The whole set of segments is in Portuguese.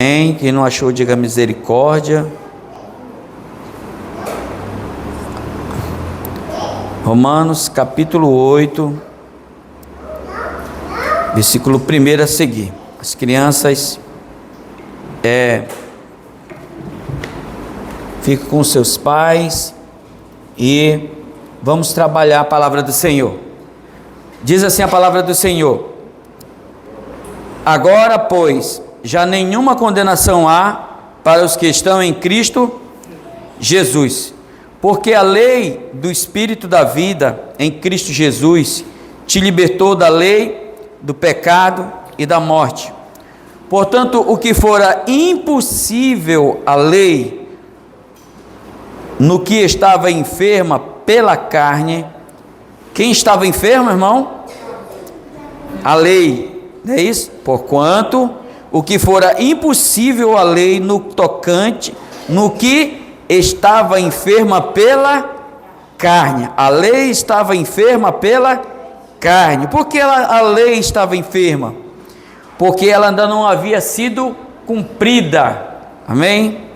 Quem não achou, diga misericórdia. Romanos capítulo 8, versículo 1 a seguir. As crianças fiquem com seus pais e vamos trabalhar a palavra do Senhor. Diz assim a palavra do Senhor: agora, pois, já nenhuma condenação há para os que estão em Cristo Jesus, porque a lei do Espírito da vida em Cristo Jesus te libertou da lei do pecado e da morte. Portanto, o que fora impossível à lei, no que estava enferma pela carne. Quem estava enfermo, irmão? A lei, não é isso? Porquanto o que fora impossível à lei no tocante, no que estava enferma pela carne. A lei estava enferma pela carne. Por que a lei estava enferma? Porque ela ainda não havia sido cumprida. Amém?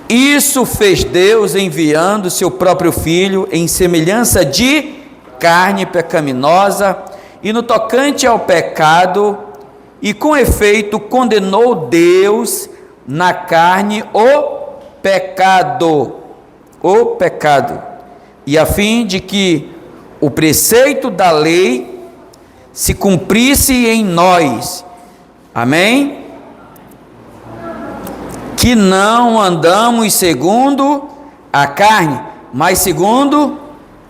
Isso fez Deus enviando seu próprio Filho em semelhança de carne pecaminosa, e no tocante ao pecado, e com efeito condenou Deus na carne o pecado, e a fim de que o preceito da lei se cumprisse em nós, amém? Que não andamos segundo a carne, mas segundo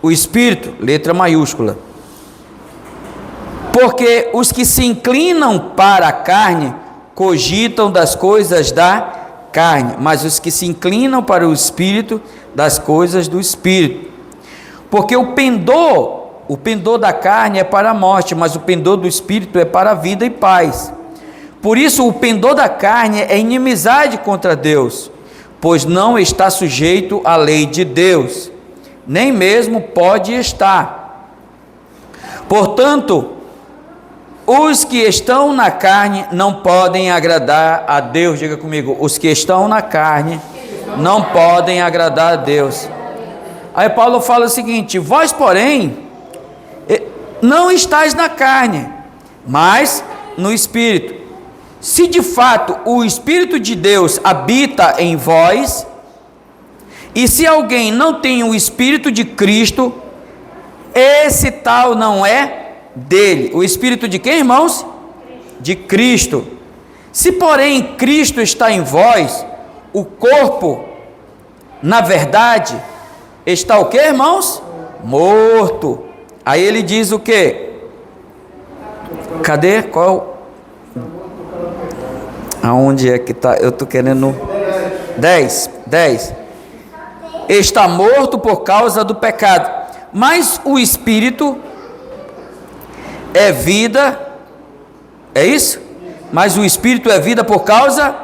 o Espírito, letra maiúscula. Porque os que se inclinam para a carne cogitam das coisas da carne, mas os que se inclinam para o Espírito, das coisas do Espírito. Porque o pendor da carne é para a morte, mas o pendor do Espírito é para a vida e paz. Por isso o pendor da carne é inimizade contra Deus, pois não está sujeito à lei de Deus, nem mesmo pode estar. Portanto, os que estão na carne não podem agradar a Deus. Diga comigo: os que estão na carne não podem agradar a Deus. Aí Paulo fala o seguinte: vós, porém, não estáis na carne, mas no Espírito. Se de fato o Espírito de Deus habita em vós, e se alguém não tem o Espírito de Cristo, esse tal não é dele. O Espírito de quem, irmãos? De Cristo. Se porém Cristo está em vós, o corpo, na verdade, está o que, irmãos? Morto. Aí ele diz o que? Cadê? Qual? Aonde é que está? Eu estou querendo 10. Está morto por causa do pecado, mas o Espírito é vida, é isso? Mas o Espírito é vida por causa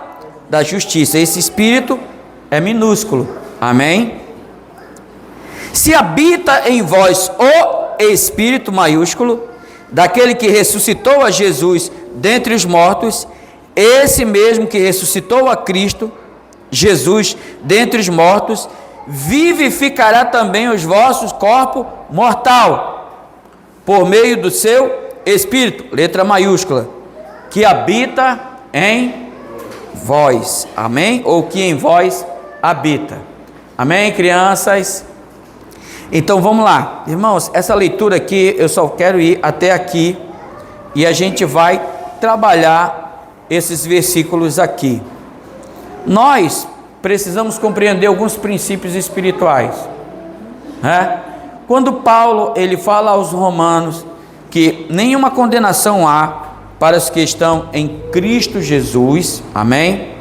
da justiça. Esse Espírito é minúsculo, amém? Se habita em vós o Espírito maiúsculo, daquele que ressuscitou a Jesus dentre os mortos, esse mesmo que ressuscitou a Cristo Jesus dentre os mortos, vivificará também os vossos corpos mortal, por meio do seu Espírito, letra maiúscula, que habita em vós, amém? Ou que em vós habita, amém, crianças? Então vamos lá, irmãos, essa leitura aqui, eu só quero ir até aqui, e a gente vai trabalhar esses versículos aqui. Nós precisamos compreender alguns princípios espirituais, né? Quando Paulo ele fala aos romanos que nenhuma condenação há para os que estão em Cristo Jesus, amém?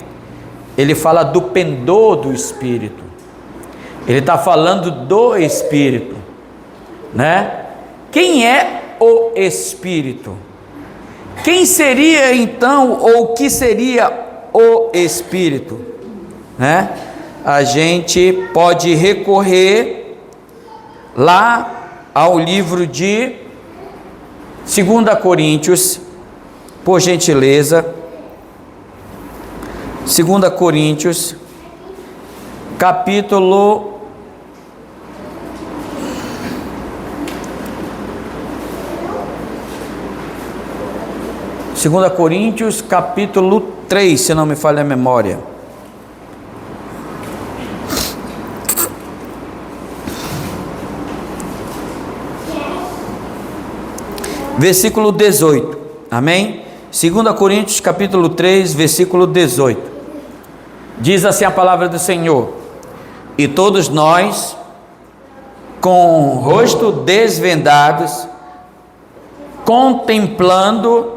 Ele fala do pendor do Espírito, ele está falando do Espírito, né? Quem é o Espírito? Quem seria então, ou o que seria o Espírito, né? A gente pode recorrer lá ao livro de 2 Coríntios, por gentileza, 2 Coríntios, capítulo 2 Coríntios, capítulo 3, se não me falha a memória. Versículo 18, amém? 2 Coríntios, capítulo 3, versículo 18. Diz assim a palavra do Senhor: e todos nós, com o rosto desvendados, contemplando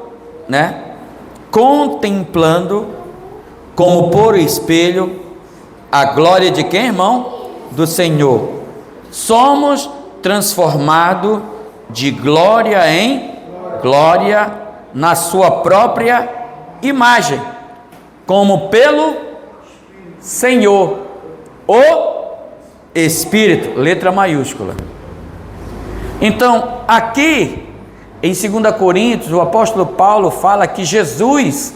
como por espelho a glória de quem, irmão? Do Senhor. Somos transformados de glória em glória na sua própria imagem, como pelo Senhor, o Espírito, letra maiúscula. Então, aqui em 2 Coríntios, o apóstolo Paulo fala que Jesus,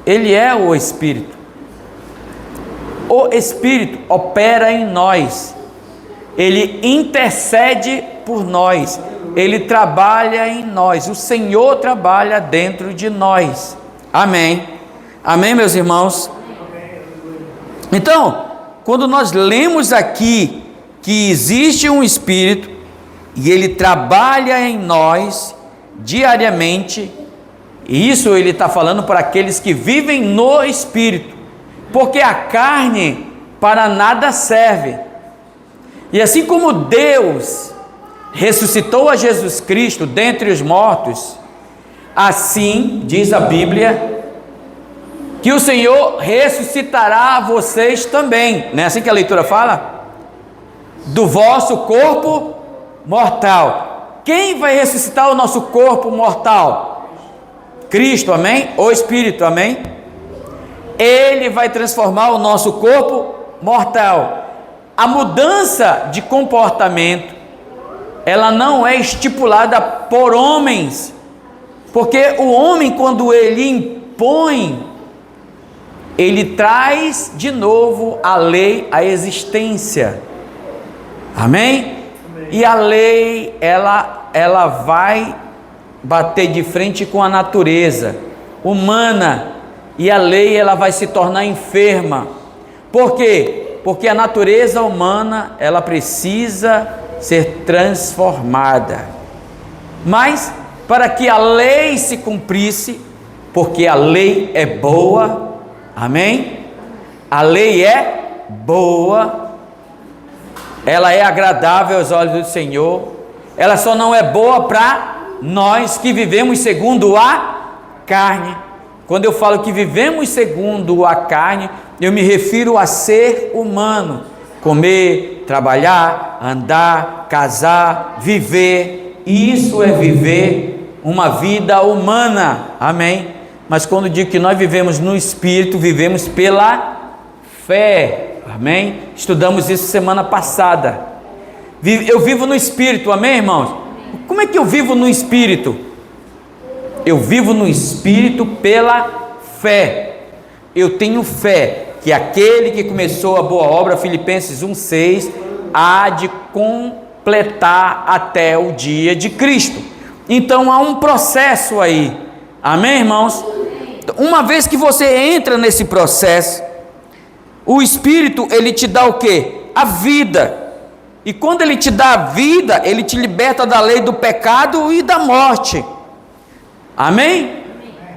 ele é o Espírito. O Espírito opera em nós, ele intercede por nós, ele trabalha em nós, o Senhor trabalha dentro de nós. Amém? Amém, meus irmãos? Então, quando nós lemos aqui que existe um Espírito e ele trabalha em nós diariamente, e isso ele está falando para aqueles que vivem no Espírito, porque a carne para nada serve. E assim como Deus ressuscitou a Jesus Cristo dentre os mortos, assim diz a Bíblia que o Senhor ressuscitará vocês também, não é assim que a leitura fala? Do vosso corpo mortal. Quem vai ressuscitar o nosso corpo mortal? Cristo, amém? O Espírito, amém? Ele vai transformar o nosso corpo mortal. A mudança de comportamento, ela não é estipulada por homens, porque o homem, quando ele impõe, ele traz de novo a lei à existência, amém? E a lei, ela vai bater de frente com a natureza humana, e a lei, ela vai se tornar enferma. Por quê? Porque a natureza humana, ela precisa ser transformada. Mas, para que a lei se cumprisse, porque a lei é boa, amém? A lei é boa, ela é agradável aos olhos do Senhor, ela só não é boa para nós que vivemos segundo a carne. Quando eu falo que vivemos segundo a carne, eu me refiro a ser humano, comer, trabalhar, andar, casar, viver. Isso é viver uma vida humana, amém? Mas quando digo que nós vivemos no Espírito, vivemos pela fé, amém? Estudamos isso semana passada. Eu vivo no Espírito, amém, irmãos? Como é que eu vivo no Espírito? Eu vivo no Espírito pela fé. Eu tenho fé que aquele que começou a boa obra, Filipenses 1,6, há de completar até o dia de Cristo. Então há um processo aí, amém, irmãos? Uma vez que você entra nesse processo, o Espírito, ele te dá o quê? A vida. E quando ele te dá a vida, ele te liberta da lei do pecado e da morte. Amém?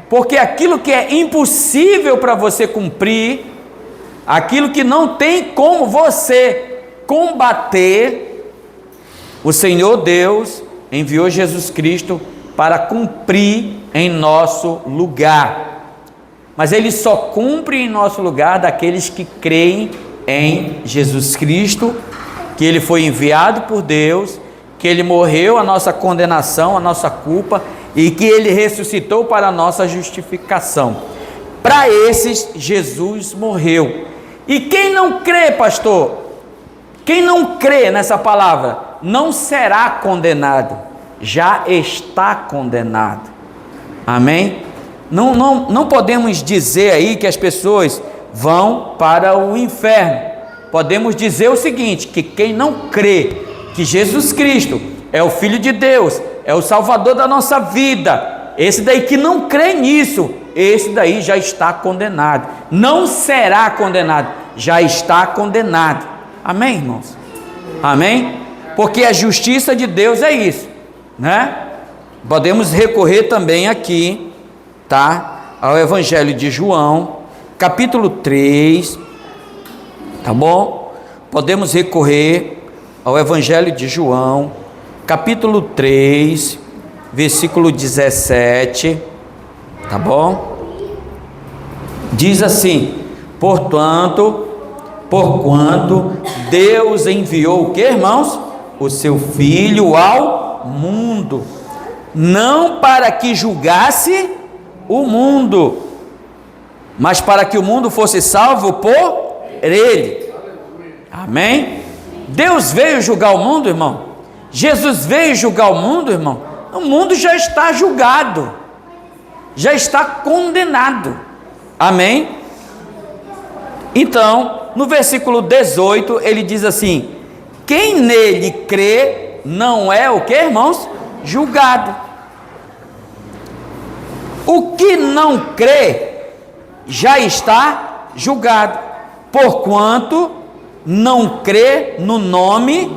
Porque aquilo que é impossível para você cumprir, aquilo que não tem como você combater, o Senhor Deus enviou Jesus Cristo para cumprir em nosso lugar. Mas ele só cumpre em nosso lugar daqueles que creem em Jesus Cristo, que ele foi enviado por Deus, que ele morreu a nossa condenação, a nossa culpa, e que ele ressuscitou para a nossa justificação. Para esses, Jesus morreu. E quem não crê, pastor, quem não crê nessa palavra, não será condenado, já está condenado. Amém? Não podemos dizer aí que as pessoas vão para o inferno. Podemos dizer o seguinte, que quem não crê que Jesus Cristo é o Filho de Deus, é o Salvador da nossa vida, esse daí que não crê nisso, esse daí já está condenado. Não será condenado, já está condenado. Amém, irmãos? Amém? Porque a justiça de Deus é isso, né? Podemos recorrer também aqui, tá? Ao Evangelho de João, capítulo 3, tá bom? Podemos recorrer ao Evangelho de João, capítulo 3, versículo 17, tá bom? Diz assim: porquanto Deus enviou o que, irmãos? O seu Filho ao mundo, não para que julgasse o mundo, mas para que o mundo fosse salvo por ele. Amém? Deus veio julgar o mundo, irmão. Jesus veio julgar o mundo, irmão. O mundo já está julgado, já está condenado. Amém? Então, no versículo 18, ele diz assim: quem nele crê não é o que, irmãos? Julgado. O que não crê já está julgado, porquanto não crê no nome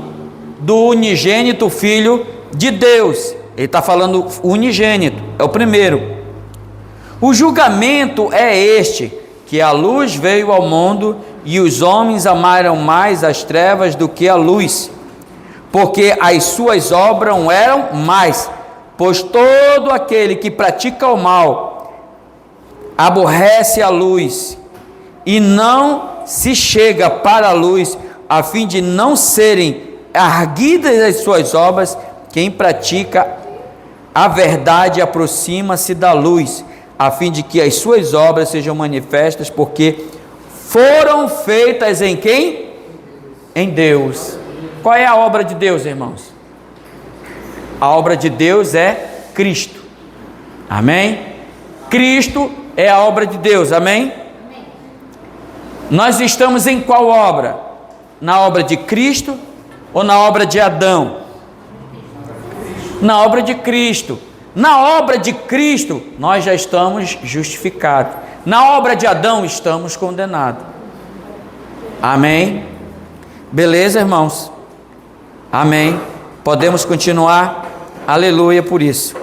do unigênito Filho de Deus. Ele está falando unigênito, é o primeiro. O julgamento é este, que a luz veio ao mundo e os homens amaram mais as trevas do que a luz, porque as suas obras eram más. Pois todo aquele que pratica o mal aborrece a luz e não se chega para a luz, a fim de não serem arguidas as suas obras. Quem pratica a verdade aproxima-se da luz, a fim de que as suas obras sejam manifestas, porque foram feitas em quem? Em Deus. Qual é a obra de Deus, irmãos? A obra de Deus é Cristo. Amém? Cristo é a obra de Deus. Amém? Nós estamos em qual obra? Na obra de Cristo ou na obra de Adão? Na obra de Cristo. Na obra de Cristo nós já estamos justificados. Na obra de Adão estamos condenados. Amém? Beleza, irmãos? Amém? Podemos continuar? Aleluia por isso.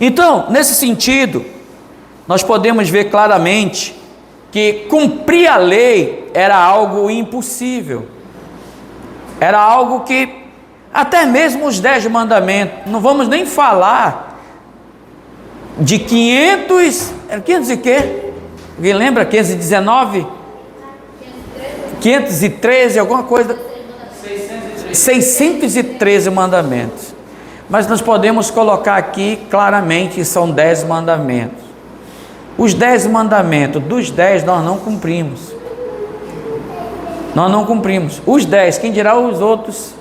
Então, nesse sentido, nós podemos ver claramente que cumprir a lei era algo impossível. Era algo que, até mesmo os 10 mandamentos, não vamos nem falar de 500 e quê? Alguém lembra? 519? 513, alguma coisa? 613 mandamentos. Mas nós podemos colocar aqui claramente que são 10 mandamentos. Os 10 mandamentos, dos 10 nós não cumprimos. Nós não cumprimos. Os 10, quem dirá os outros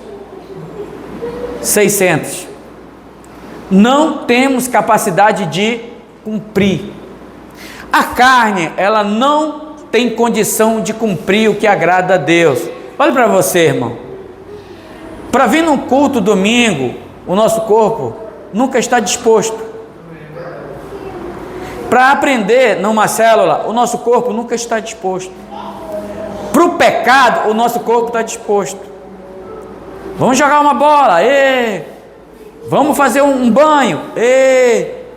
600? Não temos capacidade de cumprir. A carne, ela não tem condição de cumprir o que agrada a Deus. Olha para você, irmão. Para vir num culto domingo, o nosso corpo nunca está disposto. Para aprender numa célula, o nosso corpo nunca está disposto. Para o pecado, o nosso corpo está disposto. Vamos jogar uma bola, vamos fazer um banho,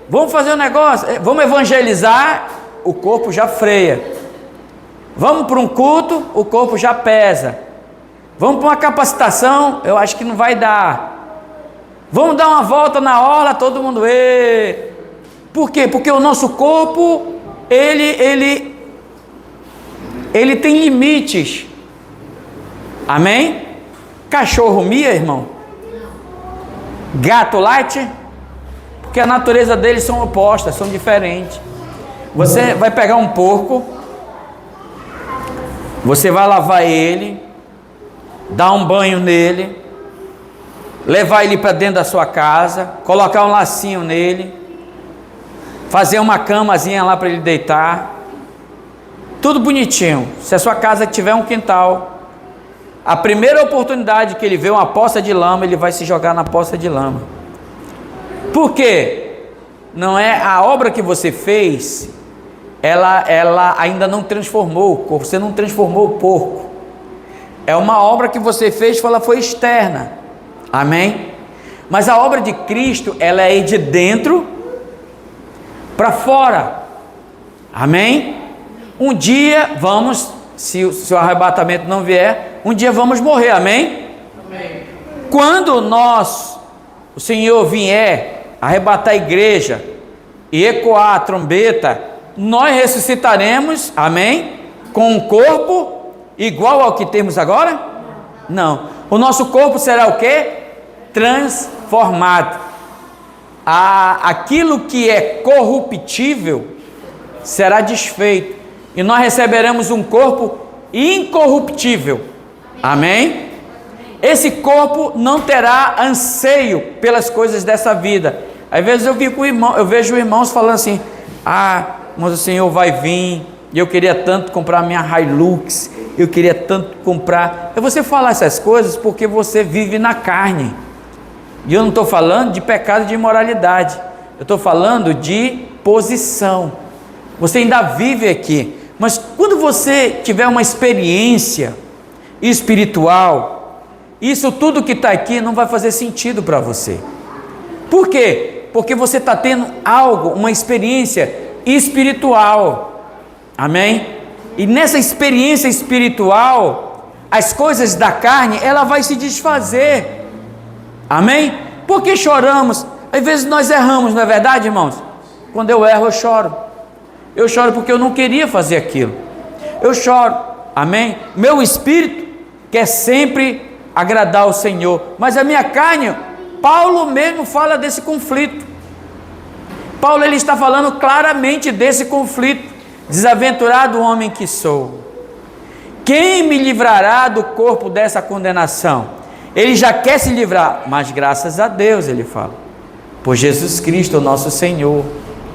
vamos fazer um negócio, vamos evangelizar, o corpo já freia. Vamos para um culto, o corpo já pesa. Vamos para uma capacitação, eu acho que não vai dar. Vamos dar uma volta na orla, todo mundo, Por quê? Porque o nosso corpo, ele tem limites. Amém? Cachorro mia, irmão? Gato late? Porque a natureza deles são opostas, são diferentes. Você vai pegar um porco, você vai lavar ele, dar um banho nele, levar ele para dentro da sua casa, colocar um lacinho nele, fazer uma camazinha lá para ele deitar, tudo bonitinho. Se a sua casa tiver um quintal, a primeira oportunidade que ele vê uma poça de lama, ele vai se jogar na poça de lama. Por quê? Não é a obra que você fez, ela ainda não transformou o corpo, você não transformou o porco. É uma obra que você fez, ela foi externa. Amém? Mas a obra de Cristo, ela é de dentro para fora. Amém? Um dia vamos, se o arrebatamento não vier, um dia vamos morrer. Amém? Amém. Quando o Senhor vier arrebatar a igreja e ecoar a trombeta, nós ressuscitaremos, amém? Com um corpo igual ao que temos agora? Não. O nosso corpo será o quê? Transformado. Aquilo que é corruptível será desfeito, e nós receberemos um corpo incorruptível. Amém? Esse corpo não terá anseio pelas coisas dessa vida. Às vezes eu vejo irmãos falando assim: mas o Senhor vai vir, e eu queria tanto comprar minha Hilux, eu queria tanto comprar. É você falar essas coisas porque você vive na carne. E eu não estou falando de pecado de imoralidade, eu estou falando de posição. Você ainda vive aqui, mas quando você tiver uma experiência espiritual, isso tudo que está aqui não vai fazer sentido para você. Por quê? Porque você está tendo algo, uma experiência espiritual. Amém? E nessa experiência espiritual, as coisas da carne, ela vai se desfazer. Amém? Por que choramos? Às vezes nós erramos, não é verdade, irmãos? Quando eu erro, eu choro. Eu choro porque eu não queria fazer aquilo. Eu choro. Amém? Meu espírito quer sempre agradar o Senhor, mas a minha carne, Paulo mesmo fala desse conflito. Paulo, ele está falando claramente desse conflito. Desaventurado homem que sou, quem me livrará do corpo dessa condenação? Ele já quer se livrar, mas graças a Deus, ele fala, por Jesus Cristo, o nosso Senhor,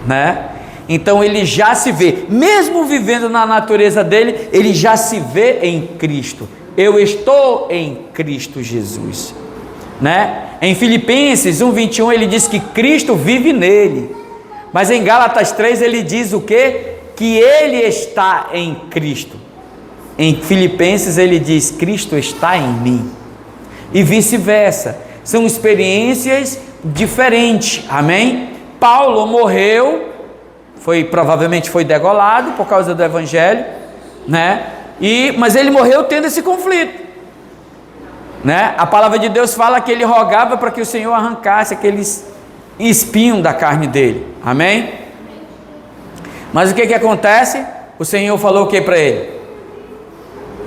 né? Então ele já se vê, mesmo vivendo na natureza dele, ele já se vê em Cristo. Eu estou em Cristo Jesus, né? Em Filipenses 1:21 ele diz que Cristo vive nele, mas em Gálatas 3 ele diz o quê? Que ele está em Cristo. Em Filipenses ele diz: Cristo está em mim, e vice-versa. São experiências diferentes. Amém? Paulo morreu, provavelmente foi degolado por causa do evangelho, né? Mas ele morreu tendo esse conflito, né? A palavra de Deus fala que ele rogava para que o Senhor arrancasse aqueles espinhos da carne dele. Amém? Mas o que acontece? O Senhor falou o que para ele?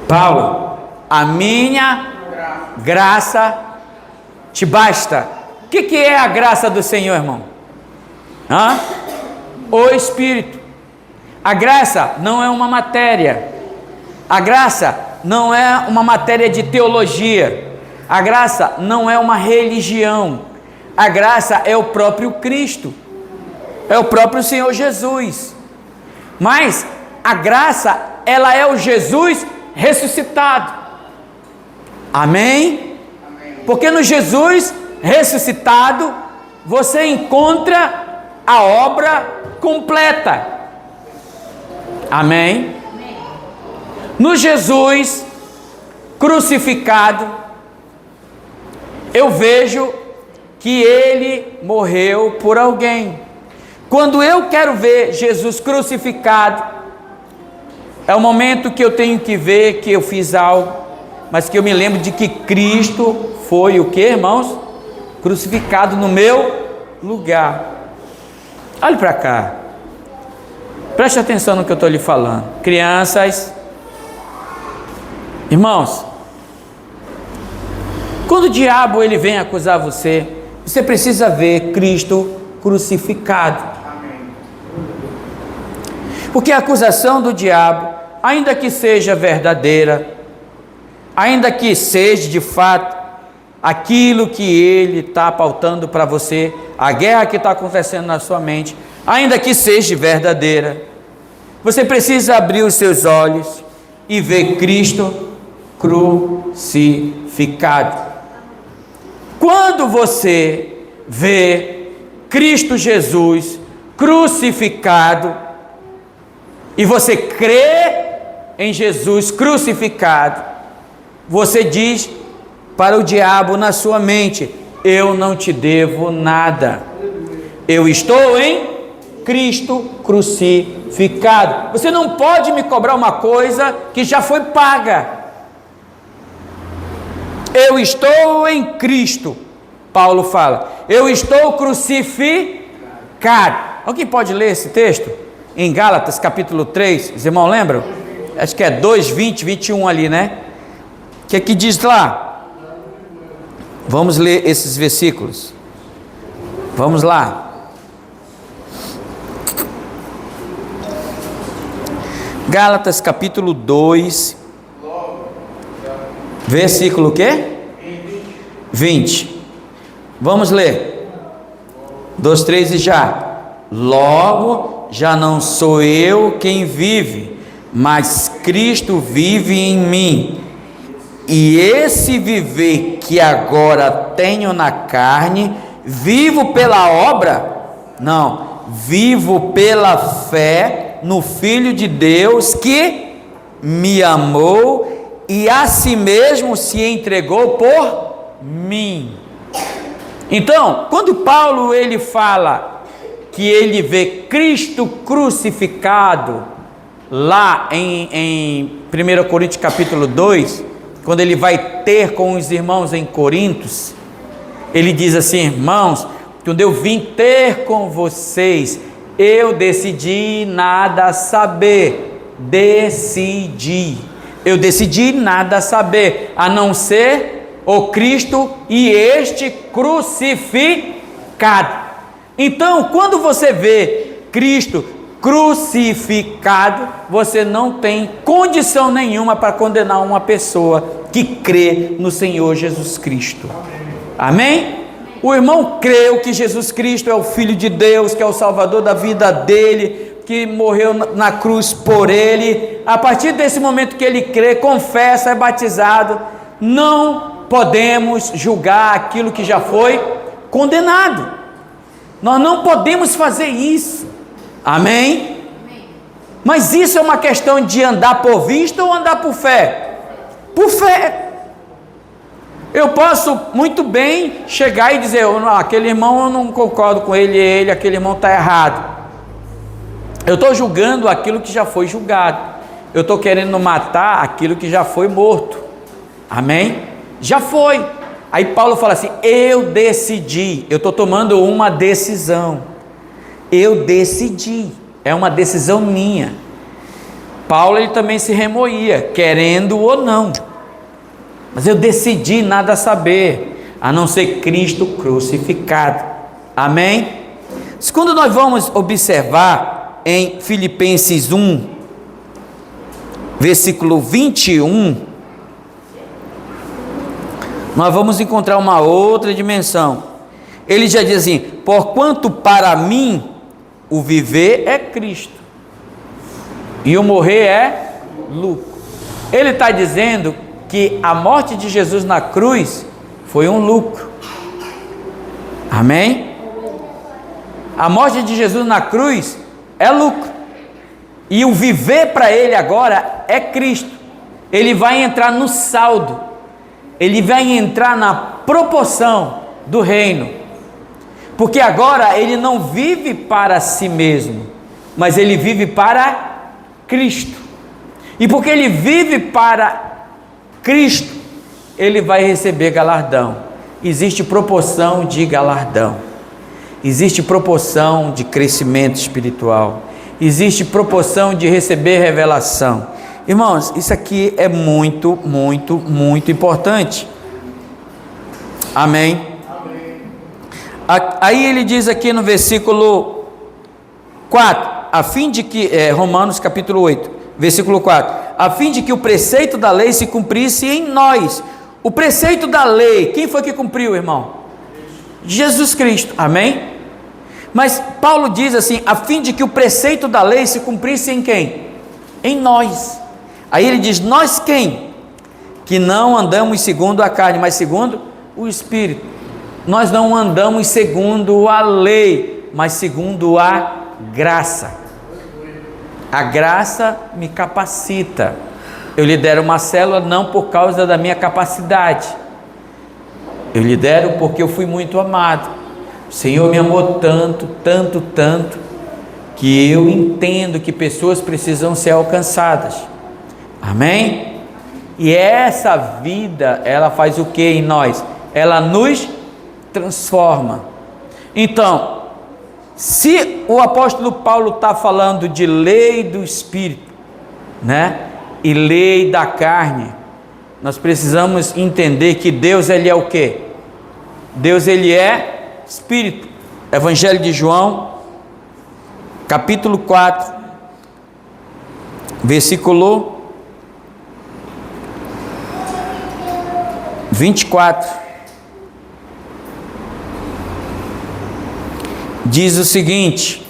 Paulo, a minha graça te basta. O que é a graça do Senhor, irmão? O Espírito. A graça não é uma matéria. A graça não é uma matéria de teologia. A graça não é uma religião. A graça é o próprio Cristo. É o próprio Senhor Jesus. Mas a graça, ela é o Jesus ressuscitado. Amém? Porque no Jesus ressuscitado, você encontra a obra completa. Amém? No Jesus crucificado, eu vejo que ele morreu por alguém. Quando eu quero ver Jesus crucificado, é o momento que eu tenho que ver que eu fiz algo, mas que eu me lembro de que Cristo foi o que, irmãos? Crucificado no meu lugar. Olhe para cá, preste atenção no que eu estou lhe falando. Crianças, irmãos, quando o diabo ele vem acusar você, você precisa ver Cristo crucificado. Porque a acusação do diabo, ainda que seja verdadeira, ainda que seja de fato aquilo que ele está pautando para você, a guerra que está acontecendo na sua mente, ainda que seja verdadeira, Você precisa abrir os seus olhos e ver Cristo crucificado. Quando você vê Cristo Jesus crucificado e você crê em Jesus crucificado, você diz para o diabo na sua mente: eu não te devo nada, eu estou em Cristo crucificado. Você não pode me cobrar uma coisa que já foi paga. Eu estou em Cristo, Paulo fala, eu estou crucificado. Alguém pode ler esse texto? Em Gálatas capítulo 3, os irmãos lembram? Acho que é 2, 20, 21 ali, né? O que é que diz lá? Vamos ler esses versículos. Vamos lá. Gálatas capítulo 2, versículo o quê? 20. Vamos ler. 2, 3 e já. Logo, já não sou eu quem vive, mas Cristo vive em mim. E esse viver que agora tenho na carne, vivo pela obra? Não, vivo pela fé no Filho de Deus que me amou e a si mesmo se entregou por mim. Então, quando Paulo ele fala que ele vê Cristo crucificado lá em 1 Coríntios capítulo 2, quando ele vai ter com os irmãos em Corintos, ele diz assim: irmãos, quando eu vim ter com vocês, eu decidi nada saber, eu decidi nada saber, a não ser o Cristo e este crucificado. Então, quando você vê Cristo crucificado, você não tem condição nenhuma para condenar uma pessoa que crê no Senhor Jesus Cristo. Amém? O irmão creu que Jesus Cristo é o Filho de Deus, que é o Salvador da vida dele, que morreu na cruz por ele. A partir desse momento que ele crê, confessa, é batizado, não podemos julgar aquilo que já foi condenado. Nós não podemos fazer isso. Amém? Mas isso é uma questão de andar por vista ou andar por fé? Por fé. Eu posso muito bem chegar e dizer: aquele irmão eu não concordo com ele, aquele irmão está errado. Eu estou julgando aquilo que já foi julgado. Eu estou querendo matar aquilo que já foi morto. Amém? Já foi. Aí Paulo fala assim: eu decidi, eu estou tomando uma decisão. Eu decidi, é uma decisão minha. Paulo ele também se remoía, querendo ou não. Mas eu decidi nada saber, a não ser Cristo crucificado. Amém? Quando nós vamos observar em Filipenses 1, versículo 21, nós vamos encontrar uma outra dimensão. Ele já diz assim: porquanto para mim o viver é Cristo e o morrer é lucro. Ele está dizendo que a morte de Jesus na cruz foi um lucro. Amém? A morte de Jesus na cruz é lucro, e o viver para ele agora é Cristo. Ele vai entrar no saldo, ele vai entrar na proporção do reino, porque agora ele não vive para si mesmo, mas ele vive para Cristo. E porque ele vive para Cristo, ele vai receber galardão. Existe proporção de galardão, existe proporção de crescimento espiritual, existe proporção de receber revelação. Irmãos, isso aqui é muito, muito, muito importante. Amém? Aí ele diz aqui no versículo 4, a fim de que, Romanos capítulo 8, versículo 4, a fim de que o preceito da lei se cumprisse em nós. O preceito da lei, quem foi que cumpriu, irmão? Jesus Cristo, amém? Mas Paulo diz assim, a fim de que o preceito da lei se cumprisse em quem? Em nós. Aí ele diz, nós quem? Que não andamos segundo a carne, mas segundo o Espírito. Nós não andamos segundo a lei, mas segundo a graça. A graça me capacita. Eu lidero uma célula não por causa da minha capacidade. Eu lidero porque eu fui muito amado. O Senhor me amou tanto, tanto, tanto, que eu entendo que pessoas precisam ser alcançadas. Amém? E essa vida, ela faz o que em nós? Ela nos transforma. Então, se o apóstolo Paulo está falando de lei do Espírito, né? E lei da carne, nós precisamos entender que Deus, ele é o quê? Deus, ele é Espírito. Evangelho de João, capítulo 4, versículo 24, diz o seguinte: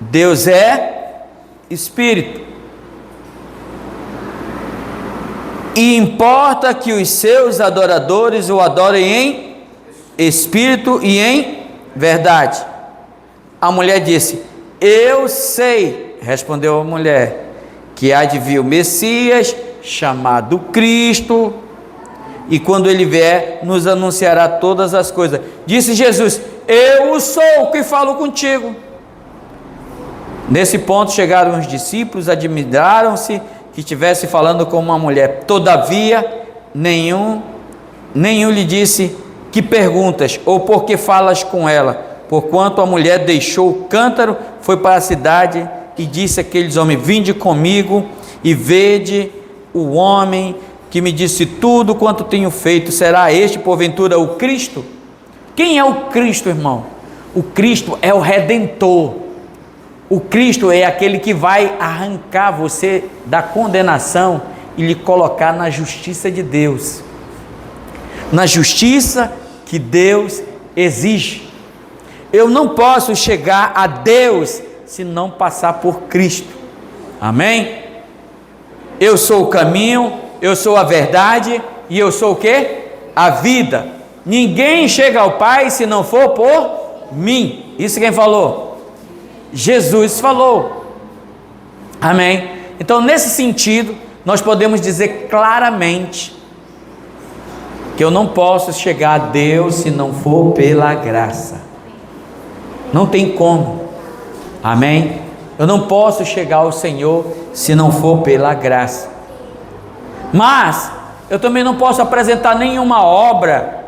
Deus é Espírito, e importa que os seus adoradores o adorem em Espírito e em verdade. A mulher disse: eu sei, respondeu a mulher, que há de vir o Messias, chamado Cristo, e quando ele vier, nos anunciará todas as coisas. Disse Jesus: eu sou o que falo contigo. Nesse ponto chegaram os discípulos, admiraram-se que estivesse falando com uma mulher. Todavia, nenhum lhe disse: que perguntas, ou por que falas com ela? Porquanto a mulher deixou o cântaro, foi para a cidade e disse àqueles homens: vinde comigo e vede o homem que me disse tudo quanto tenho feito. Será este porventura o Cristo? Quem é o Cristo, irmão? O Cristo é o Redentor. O Cristo é aquele que vai arrancar você da condenação e lhe colocar na justiça de Deus, na justiça que Deus exige. Eu não posso chegar a Deus se não passar por Cristo. Amém? Eu sou o caminho, eu sou a verdade e eu sou o quê? A vida. Ninguém chega ao Pai se não for por mim. Isso quem falou? Jesus falou. Amém? Então, nesse sentido, nós podemos dizer claramente que eu não posso chegar a Deus se não for pela graça. Não tem como. Amém? Eu não posso chegar ao Senhor se não for pela graça. Mas eu também não posso apresentar nenhuma obra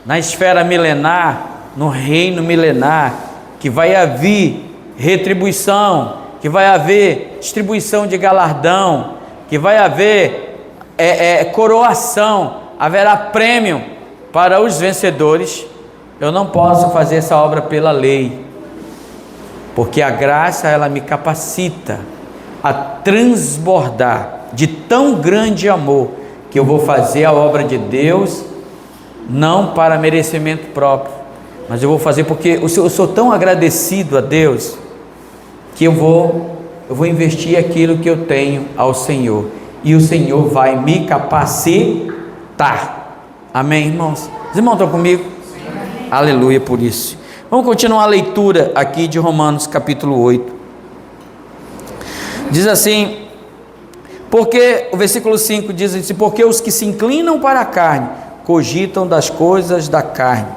na esfera milenar, no reino milenar, que vai haver retribuição, que vai haver distribuição de galardão, que vai haver coroação, haverá prêmio para os vencedores. Eu não posso fazer essa obra pela lei, porque a graça, ela me capacita a transbordar de tão grande amor, que eu vou fazer a obra de Deus não para merecimento próprio, mas eu vou fazer porque eu sou tão agradecido a Deus, que eu vou investir aquilo que eu tenho ao Senhor, e o Senhor vai me capacitar. Amém, irmãos? Os irmãos estão comigo? Sim. Aleluia por isso. Vamos continuar a leitura aqui de Romanos capítulo 8. Diz assim, porque o versículo 5 diz assim: porque os que se inclinam para a carne cogitam das coisas da carne,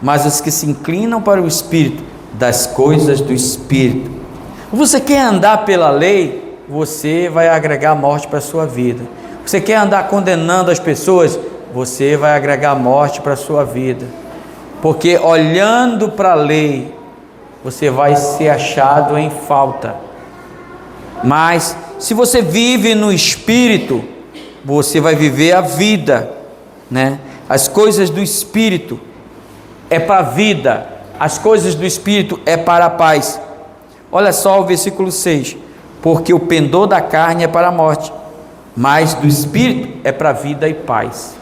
mas os que se inclinam para o Espírito, das coisas do Espírito. Você quer andar pela lei, você vai agregar morte para a sua vida. Você quer andar condenando as pessoas, você vai agregar morte para a sua vida. Porque olhando para a lei, você vai ser achado em falta. Mas se você vive no Espírito, você vai viver a vida, né? As coisas do Espírito é para a vida, as coisas do Espírito é para a paz. Olha só o versículo 6: porque o pendor da carne é para a morte, mas do Espírito é para a vida e paz.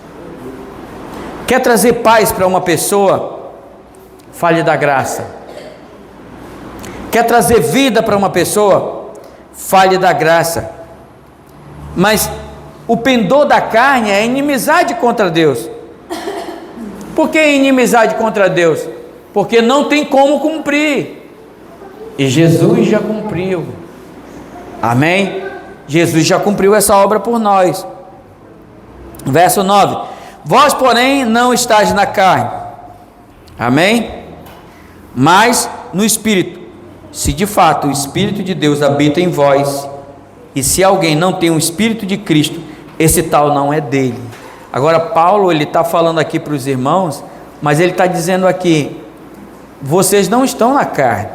Quer trazer paz para uma pessoa? Fale da graça. quer trazer vida para uma pessoa, fale da graça. Mas o pendor da carne é inimizade contra Deus. Por que inimizade contra Deus? Porque não tem como cumprir. E Jesus já cumpriu. Amém? Jesus já cumpriu essa obra por nós. Verso 9: vós, porém, não estáis na carne. Amém? Mas no Espírito. Se de fato o Espírito de Deus habita em vós, e se alguém não tem o Espírito de Cristo, esse tal não é dele. Agora Paulo, ele está falando aqui para os irmãos, mas ele está dizendo aqui: vocês não estão na carne,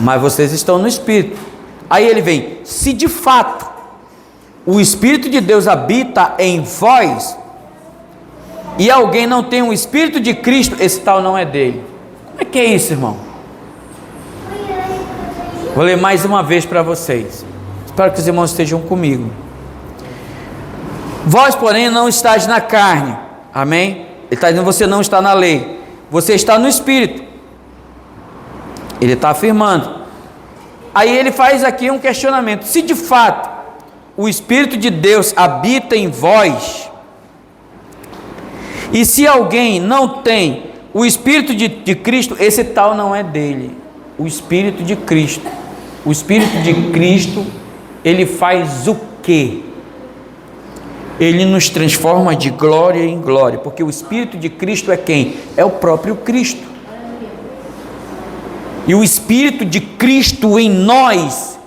mas vocês estão no Espírito. Aí ele vem: se de fato o Espírito de Deus habita em vós, e alguém não tem o Espírito de Cristo, esse tal não é dele. Como é que é isso, irmão? Vou ler mais uma vez para vocês. Espero que os irmãos estejam comigo. Vós, porém, não estáis na carne. Amém? Ele está dizendo: você não está na lei, você está no Espírito. Ele está afirmando. Aí ele faz aqui um questionamento: se de fato o Espírito de Deus habita em vós, e se alguém não tem o Espírito de Cristo, esse tal não é dele. O Espírito de Cristo. O Espírito de Cristo, ele faz o quê? Ele nos transforma de glória em glória, porque o Espírito de Cristo é quem? É o próprio Cristo. E o Espírito de Cristo em nós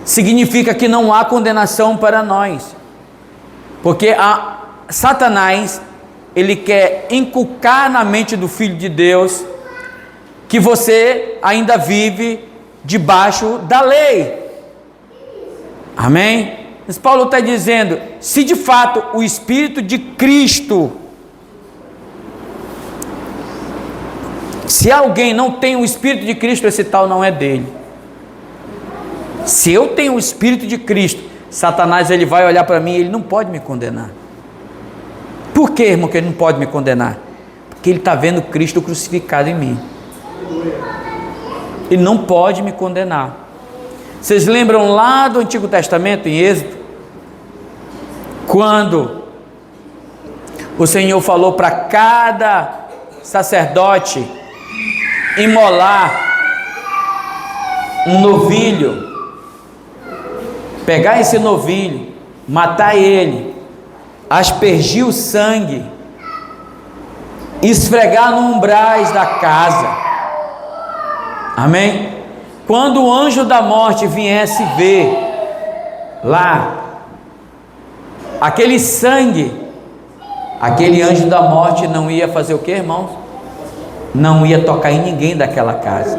significa que não há condenação para nós, porque Satanás, ele quer inculcar na mente do Filho de Deus que você ainda vive debaixo da lei. Amém? Mas Paulo está dizendo: se de fato o Espírito de Cristo, se alguém não tem o Espírito de Cristo, esse tal não é dele. Se eu tenho o Espírito de Cristo, Satanás, ele vai olhar para mim e ele não pode me condenar. Por que, irmão, que ele não pode me condenar? Porque ele está vendo Cristo crucificado em mim. Ele não pode me condenar. Vocês lembram lá do Antigo Testamento, em Êxodo, quando o Senhor falou para cada sacerdote imolar um novilho, pegar esse novilho, matar ele, aspergir o sangue, esfregar no umbrais da casa. Amém? Quando o anjo da morte viesse ver lá aquele sangue, aquele anjo da morte não ia fazer o que, irmãos? Não ia tocar em ninguém daquela casa.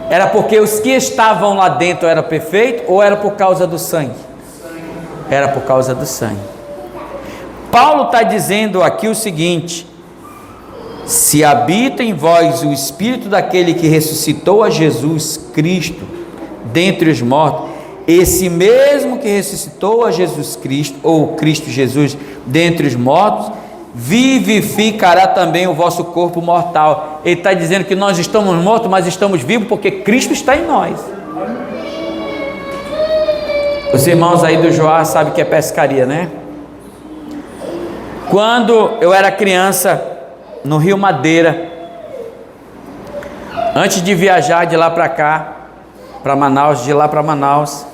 Era porque os que estavam lá dentro eram perfeitos, ou era por causa do sangue? Era por causa do sangue. Paulo está dizendo aqui o seguinte: se habita em vós o Espírito daquele que ressuscitou a Jesus Cristo dentre os mortos, esse mesmo que ressuscitou a Jesus Cristo, ou Cristo Jesus dentre os mortos, vivificará também o vosso corpo mortal. Ele está dizendo que nós estamos mortos, mas estamos vivos porque Cristo está em nós. Os irmãos aí do Joá sabem que é pescaria, né? Quando eu era criança, no Rio Madeira, antes de viajar de lá para cá, para Manaus, de lá para Manaus,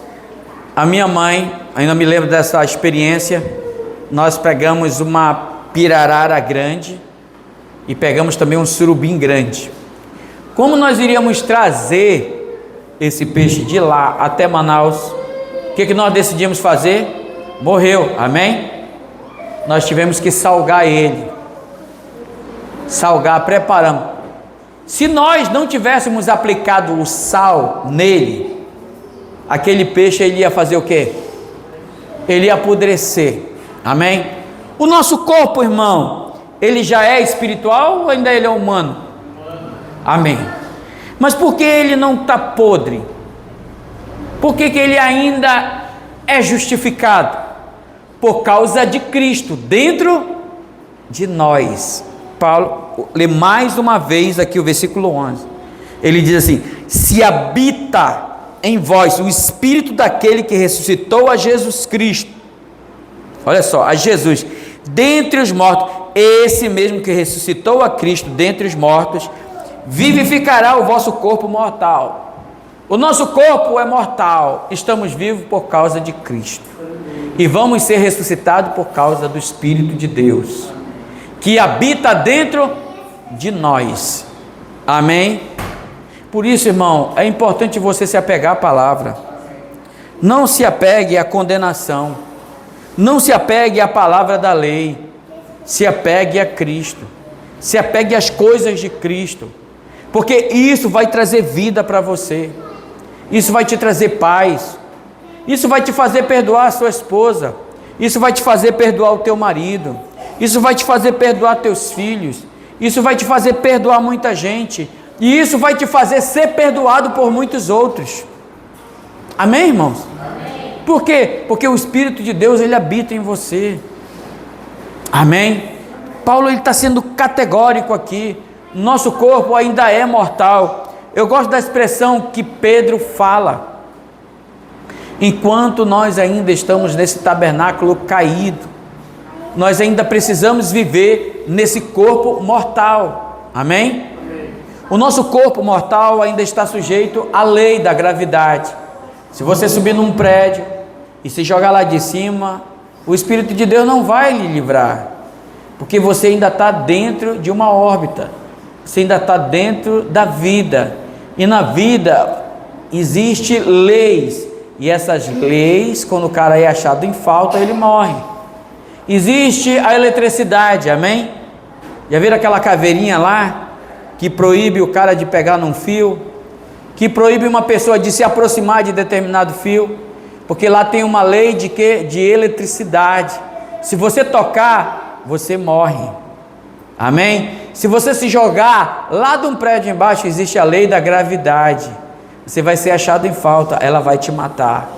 a minha mãe, ainda me lembro dessa experiência, nós pegamos uma pirarara grande e pegamos também um surubim grande. Como nós iríamos trazer esse peixe de lá até Manaus, o que nós decidimos fazer? Morreu, amém? Nós tivemos que salgar ele. Salgar, preparamos. Se nós não tivéssemos aplicado o sal nele, aquele peixe ele ia fazer o quê? Ele ia apodrecer. Amém? O nosso corpo, irmão, ele já é espiritual ou ainda ele é humano? Amém. Mas por que ele não está podre? Por que ele ainda é justificado? Por causa de Cristo dentro de nós. Paulo lê mais uma vez aqui o versículo 11: Ele diz assim: se habita em vós o Espírito daquele que ressuscitou a Jesus Cristo, olha só, a Jesus, dentre os mortos, esse mesmo que ressuscitou a Cristo dentre os mortos, vivificará o vosso corpo mortal. O nosso corpo é mortal, estamos vivos por causa de Cristo, e vamos ser ressuscitados por causa do Espírito de Deus, que habita dentro de nós. Amém? Por isso, irmão, é importante você se apegar à palavra. Não se apegue à condenação, não se apegue à palavra da lei, se apegue a Cristo, se apegue às coisas de Cristo, porque isso vai trazer vida para você, isso vai te trazer paz, isso vai te fazer perdoar a sua esposa, isso vai te fazer perdoar o teu marido, isso vai te fazer perdoar teus filhos, isso vai te fazer perdoar muita gente, e isso vai te fazer ser perdoado por muitos outros. Amém, irmãos? Amém. Por quê? Porque o Espírito de Deus, ele habita em você. Amém? Paulo está sendo categórico aqui. Nosso corpo ainda é mortal. Eu gosto da expressão que Pedro fala: enquanto nós ainda estamos nesse tabernáculo caído, nós ainda precisamos viver nesse corpo mortal. Amém? O nosso corpo mortal ainda está sujeito à lei da gravidade. Se você subir num prédio e se jogar lá de cima, o Espírito de Deus não vai lhe livrar, porque você ainda está dentro de uma órbita, você ainda está dentro da vida, e na vida existem leis, e essas leis, quando o cara é achado em falta, ele morre. Existe a eletricidade, amém? Já viram aquela caveirinha lá, que proíbe o cara de pegar num fio, que proíbe uma pessoa de se aproximar de determinado fio, porque lá tem uma lei de quê? De eletricidade. Se você tocar, você morre. Amém? Se você se jogar lá de um prédio embaixo, existe a lei da gravidade. Você vai ser achado em falta, ela vai te matar.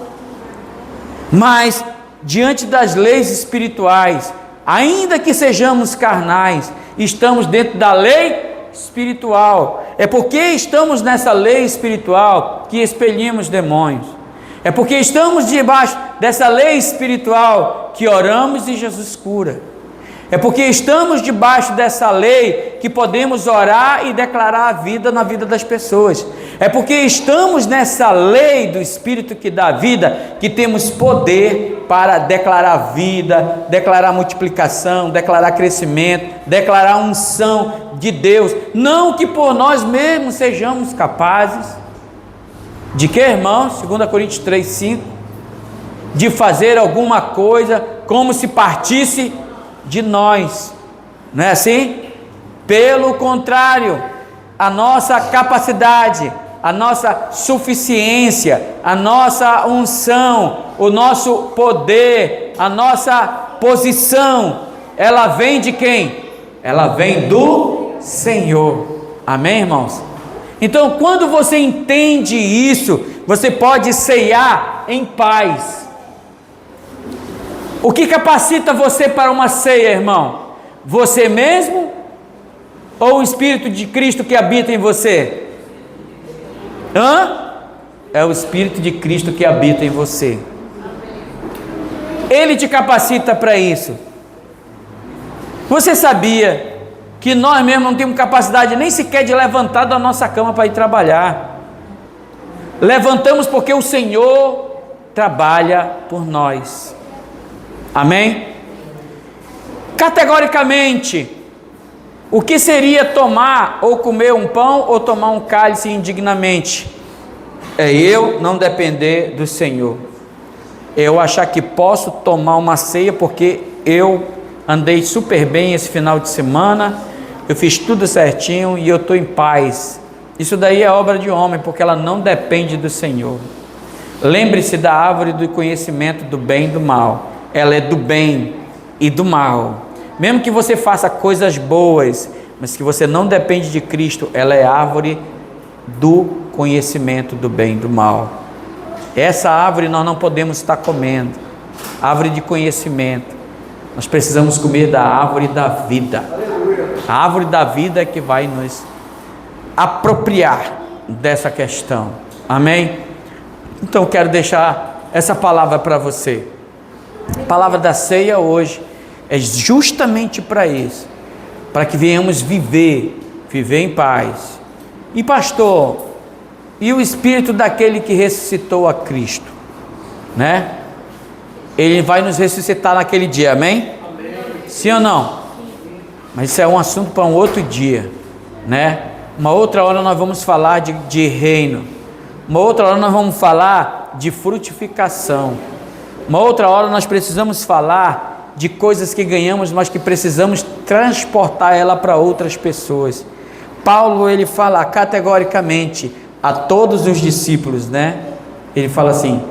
Mas, diante das leis espirituais, ainda que sejamos carnais, estamos dentro da lei espiritual. É porque estamos nessa lei espiritual que expelimos demônios. É porque estamos debaixo dessa lei espiritual que oramos e Jesus cura. É porque estamos debaixo dessa lei que podemos orar e declarar a vida na vida das pessoas. É porque estamos nessa lei do Espírito que dá vida, que temos poder para declarar vida, declarar multiplicação, declarar crescimento, declarar unção de Deus. Não que por nós mesmos sejamos capazes de quê, irmãos? 2 Coríntios 3:5, de fazer alguma coisa como se partisse de nós, não é assim? Pelo contrário, a nossa capacidade, a nossa suficiência, a nossa unção, o nosso poder, a nossa posição, ela vem de quem? Ela vem do Senhor. Amém, irmãos? Então, quando você entende isso, você pode ceiar em paz. O que capacita você para uma ceia, irmão? Você mesmo ou o Espírito de Cristo que habita em você? É o Espírito de Cristo que habita em você. Ele te capacita para isso. Você sabia que nós mesmos não temos capacidade nem sequer de levantar da nossa cama para ir trabalhar? Levantamos porque o Senhor trabalha por nós. Amém? Categoricamente, o que seria tomar ou comer um pão ou tomar um cálice indignamente? É eu não depender do Senhor. Eu achar que posso tomar uma ceia porque eu andei super bem esse final de semana, eu fiz tudo certinho e eu estou em paz. Isso daí é obra de homem, porque ela não depende do Senhor. Lembre-se da árvore do conhecimento do bem e do mal. Ela é do bem e do mal. Mesmo que você faça coisas boas, mas que você não depende de Cristo, ela é árvore do conhecimento do bem e do mal. Essa árvore nós não podemos estar comendo. Árvore de conhecimento. Nós precisamos comer da árvore da vida. A árvore da vida é que vai nos apropriar dessa questão. Amém? Então eu quero deixar essa palavra para você. A palavra da ceia hoje é justamente para isso, para que venhamos viver em paz. E pastor, e o espírito daquele que ressuscitou a Cristo, né? Ele vai nos ressuscitar naquele dia, amém? Amém. Sim ou não? Mas isso é um assunto para um outro dia, né? Uma outra hora nós vamos falar de reino. Uma outra hora nós vamos falar de frutificação. Uma outra hora nós precisamos falar de coisas que ganhamos, mas que precisamos transportar ela para outras pessoas. Paulo, ele fala categoricamente a todos os discípulos, né? Ele fala assim: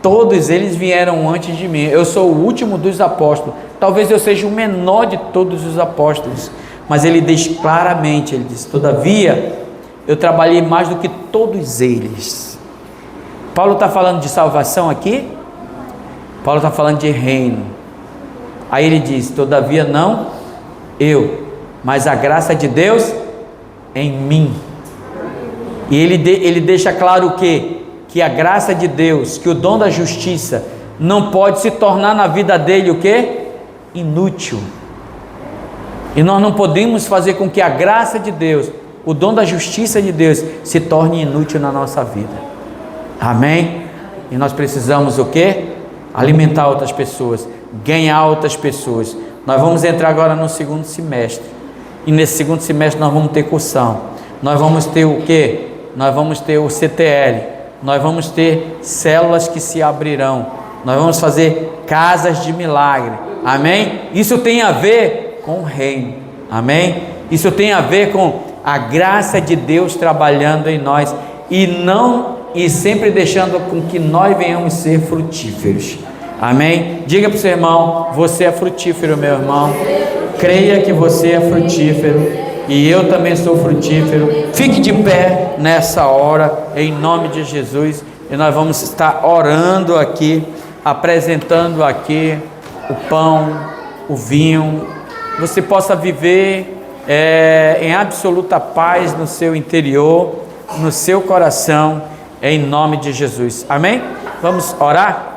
todos eles vieram antes de mim, eu sou o último dos apóstolos, talvez eu seja o menor de todos os apóstolos, mas ele diz claramente, ele diz: todavia, eu trabalhei mais do que todos eles. Paulo está falando de salvação aqui? Paulo está falando de reino. Aí ele diz: todavia não eu, mas a graça de Deus em mim. E ele deixa claro o quê? Que a graça de Deus, que o dom da justiça não pode se tornar na vida dele o quê? Inútil. E nós não podemos fazer com que a graça de Deus, o dom da justiça de Deus, se torne inútil na nossa vida. Amém? E nós precisamos o quê? Alimentar outras pessoas, ganhar outras pessoas. Nós vamos entrar agora no segundo semestre. E nesse segundo semestre nós vamos ter cursão. Nós vamos ter o quê? Nós vamos ter o CTL. Nós vamos ter células que se abrirão. Nós vamos fazer casas de milagre. Amém? Isso tem a ver com o reino. Amém? Isso tem a ver com a graça de Deus trabalhando em nós e sempre deixando com que nós venhamos ser frutíferos. Amém? Diga para o seu irmão: você é frutífero, meu irmão. Creia que você é frutífero e eu também sou frutífero. Fique de pé nessa hora, em nome de Jesus, e nós vamos estar orando aqui, apresentando aqui o pão, o vinho. Você possa viver em absoluta paz no seu interior, no seu coração, em nome de Jesus. Amém? Vamos orar?